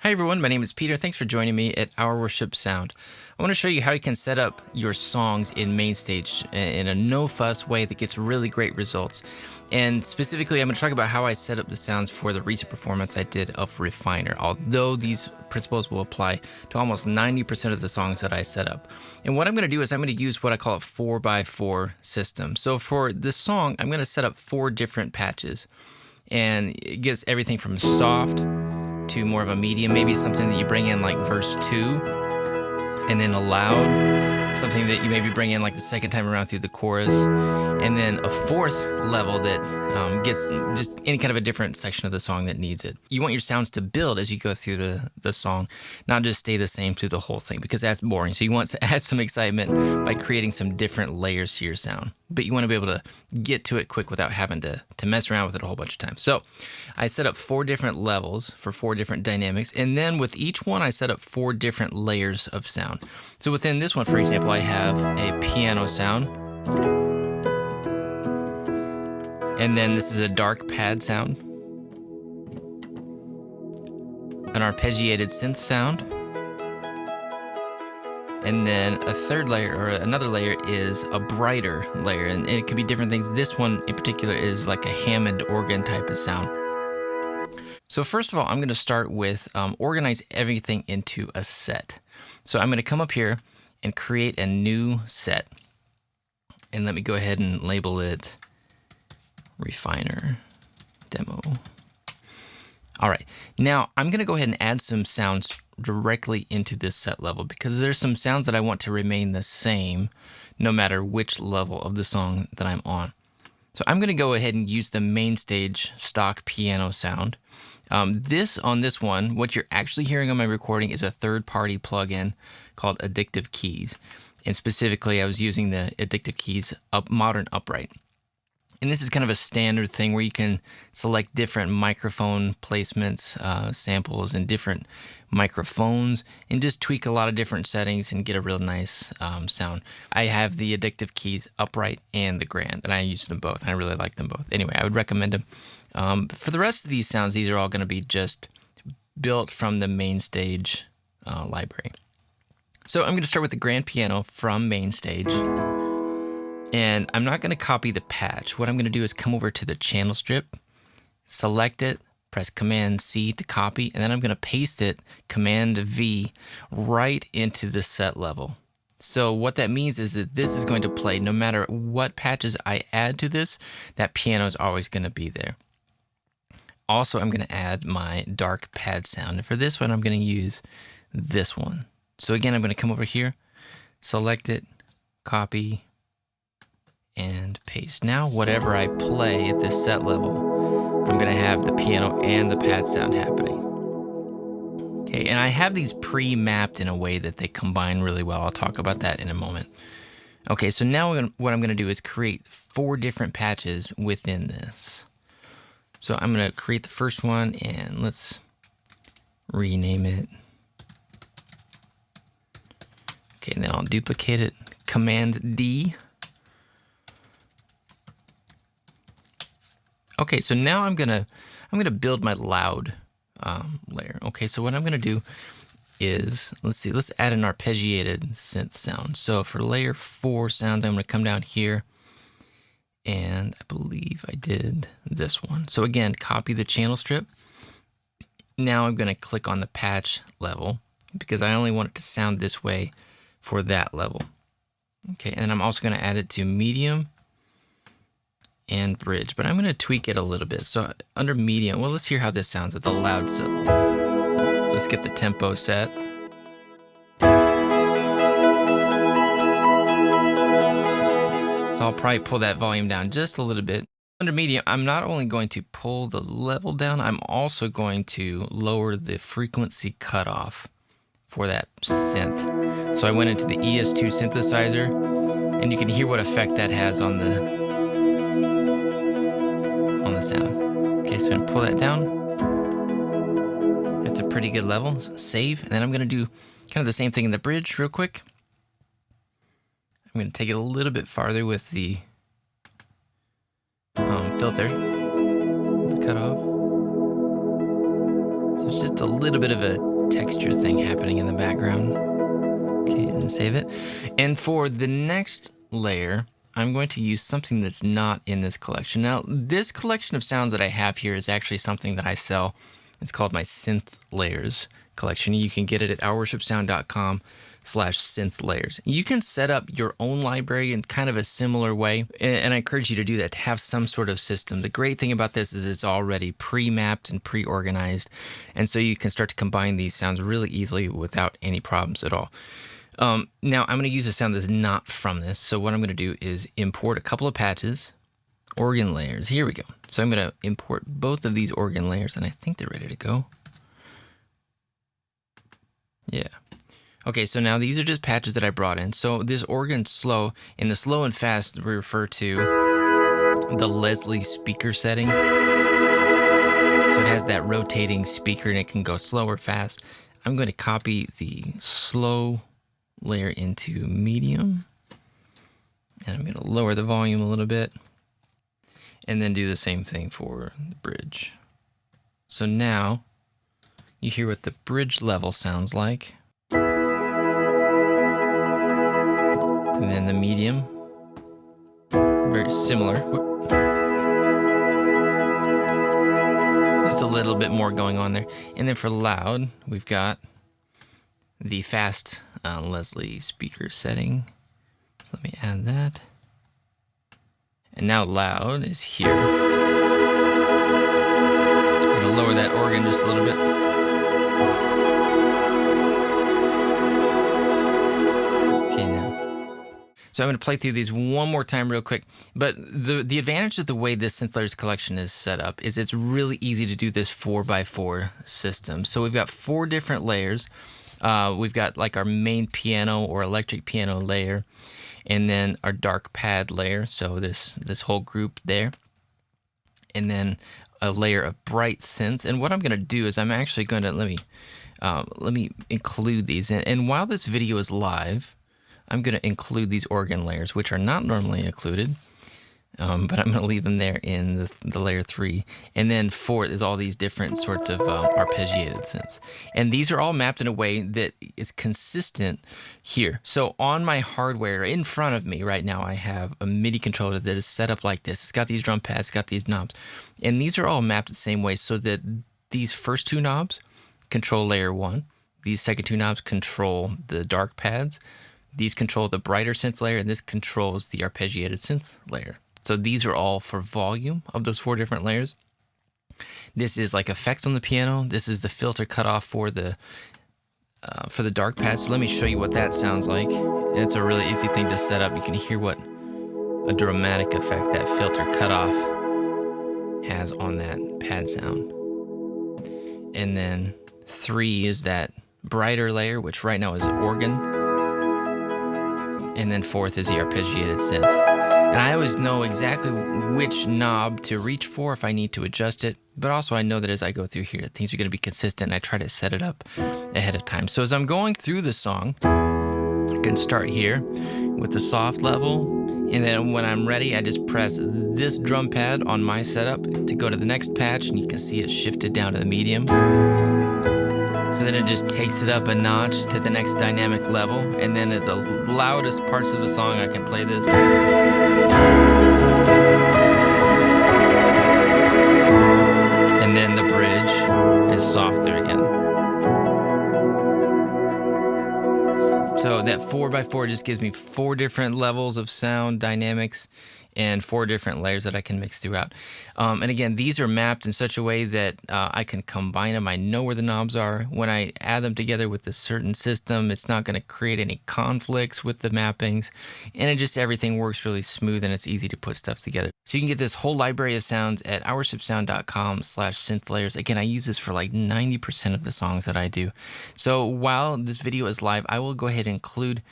Hi everyone, my name is Peter. Thanks for joining me at Our Worship Sound. I want to show you how you can set up your songs in Mainstage in a no-fuss way that gets really great results. And specifically, I'm going to talk about how I set up the sounds for the recent performance I did of Refiner, although these principles will apply to almost 90% of the songs that I set up. And what I'm going to do is I'm going to use what I call a 4x4 system. So for this song, I'm going to set up 4 different patches. And it gets everything from soft to more of a medium, maybe something that you bring in like verse 2, and then a loud, something that you maybe bring in like the second time around through the chorus, and then a 4th level that gets just any kind of a different section of the song that needs it. You want your sounds to build as you go through the song, not just stay the same through the whole thing, because that's boring. So you want to add some excitement by creating some different layers to your sound, but you want to be able to get to it quick without having to mess around with it a whole bunch of times. So I set up 4 different levels for 4 different dynamics, and then with each one I set up 4 different layers of sound. So within this one, for example, I have a piano sound, and then this is a dark pad sound, an arpeggiated synth sound, and then a third layer, or another layer, is a brighter layer, and it could be different things. This one in particular is like a Hammond organ type of sound. So first of all, I'm going to start with organize everything into a set. So I'm going to come up here and create a new set, and let me go ahead and label it Refiner Demo. All right, now I'm going to go ahead and add some sounds directly into this set level, because there's some sounds that I want to remain the same no matter which level of the song that I'm on. So I'm going to go ahead and use the Mainstage stock piano sound. On this one, what you're actually hearing on my recording is a third-party plugin called Addictive Keys. And specifically, I was using the Addictive Keys Modern Upright. And this is kind of a standard thing where you can select different microphone placements, samples, and different microphones, and just tweak a lot of different settings and get a real nice sound. I have the Addictive Keys Upright and the Grand, and I use them both, and I really like them both. Anyway, I would recommend them. For the rest of these sounds, these are all going to be just built from the Mainstage library. So I'm going to start with the grand piano from Mainstage. And I'm not going to copy the patch. What I'm going to do is come over to the channel strip, select it, press Command-C to copy, and then I'm going to paste it, Command-V, right into the set level. So what that means is that this is going to play no matter what patches I add to this, that piano is always going to be there. Also, I'm going to add my dark pad sound. And for this one, I'm going to use this one. So again, I'm going to come over here, select it, copy, and paste. Now, whatever I play at this set level, I'm going to have the piano and the pad sound happening. Okay, and I have these pre-mapped in a way that they combine really well. I'll talk about that in a moment. Okay, so now what I'm going to do is create 4 different patches within this. So I'm going to create the first one, and let's rename it. Okay, and then I'll duplicate it, Command-D. Okay, so now I'm gonna build my loud layer. Okay, so what I'm gonna do is, let's add an arpeggiated synth sound. So for layer 4 sounds, I'm gonna come down here, and I believe I did this one. So again, copy the channel strip. Now I'm gonna click on the patch level, because I only want it to sound this way for that level. Okay, and I'm also gonna add it to medium and bridge, but I'm going to tweak it a little bit. So under medium, well, let's hear how this sounds at the loud level. So let's get the tempo set. So I'll probably pull that volume down just a little bit. Under medium, I'm not only going to pull the level down, I'm also going to lower the frequency cutoff for that synth. So I went into the ES2 synthesizer, and you can hear what effect that has on the sound. Okay, so I'm gonna pull that down. That's a pretty good level. Save, and then I'm gonna do kind of the same thing in the bridge real quick. I'm gonna take it a little bit farther with the filter, the cutoff. So it's just a little bit of a texture thing happening in the background. Okay, and save it. And for the next layer, I'm going to use something that's not in this collection. Now, this collection of sounds that I have here is actually something that I sell. It's called my Synth Layers collection. You can get it at ourworshipsound.com/synth layers. You can set up your own library in kind of a similar way, and I encourage you to do that, to have some sort of system. The great thing about this is it's already pre-mapped and pre-organized, and so you can start to combine these sounds really easily without any problems at all. Now, I'm going to use a sound that's not from this, so what I'm going to do is import a couple of patches, organ layers. Here we go. So I'm going to import both of these organ layers, and I think they're ready to go. Yeah. Okay, so now these are just patches that I brought in. So this organ slow, and the slow and fast we refer to the Leslie speaker setting. So it has that rotating speaker, and it can go slow or fast. I'm going to copy the slow layer into medium, and I'm going to lower the volume a little bit, and then do the same thing for the bridge. So now you hear what the bridge level sounds like, and then the medium, very similar. Just a little bit more going on there. And then for loud, we've got the fast Leslie speaker setting. So let me add that. And now loud is here. I'm going to lower that organ just a little bit. Okay, now. So I'm going to play through these one more time real quick. But the advantage of the way this Synth Layers collection is set up is it's really easy to do this 4x4 system. So we've got 4 different layers. We've got like our main piano or electric piano layer, and then our dark pad layer, so this whole group there, and then a layer of bright synths. And what I'm going to do is I'm actually going to let me include these. And while this video is live, I'm going to include these organ layers, which are not normally included. But I'm going to leave them there in the layer 3. And then 4 is all these different sorts of arpeggiated synths. And these are all mapped in a way that is consistent here. So on my hardware in front of me right now, I have a MIDI controller that is set up like this. It's got these drum pads, it's got these knobs. And these are all mapped the same way so that these first 2 knobs control layer 1. These second 2 knobs control the dark pads. These control the brighter synth layer, and this controls the arpeggiated synth layer. So these are all for volume of those 4 different layers. This is like effects on the piano. This is the filter cutoff for the dark pads. So let me show you what that sounds like. And it's a really easy thing to set up. You can hear what a dramatic effect that filter cutoff has on that pad sound. And then 3 is that brighter layer, which right now is organ. And then 4th is the arpeggiated synth. And I always know exactly which knob to reach for if I need to adjust it. But also I know that as I go through here, things are going to be consistent. I try to set it up ahead of time. So as I'm going through the song, I can start here with the soft level. And then when I'm ready, I just press this drum pad on my setup to go to the next patch. And you can see it shifted down to the medium. So then it just takes it up a notch to the next dynamic level. And then at the loudest parts of the song, I can play this. And then the bridge is softer again. So that 4x4 just gives me 4 different levels of sound dynamics and 4 different layers that I can mix throughout. And again, these are mapped in such a way that I can combine them. I know where the knobs are. When I add them together with a certain system, it's not going to create any conflicts with the mappings. And it just, everything works really smooth, and it's easy to put stuff together. So you can get this whole library of sounds at ourworshipsound.com/synth layers. Again, I use this for like 90% of the songs that I do. So while this video is live, I will go ahead and include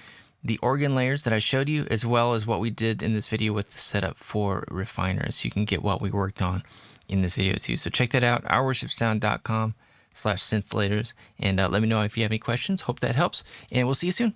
the organ layers that I showed you, as well as what we did in this video with the setup for refiners. So you can get what we worked on in this video too. So check that out, ourworshipsound.com/synth layers, and let me know if you have any questions. Hope that helps, and we'll see you soon.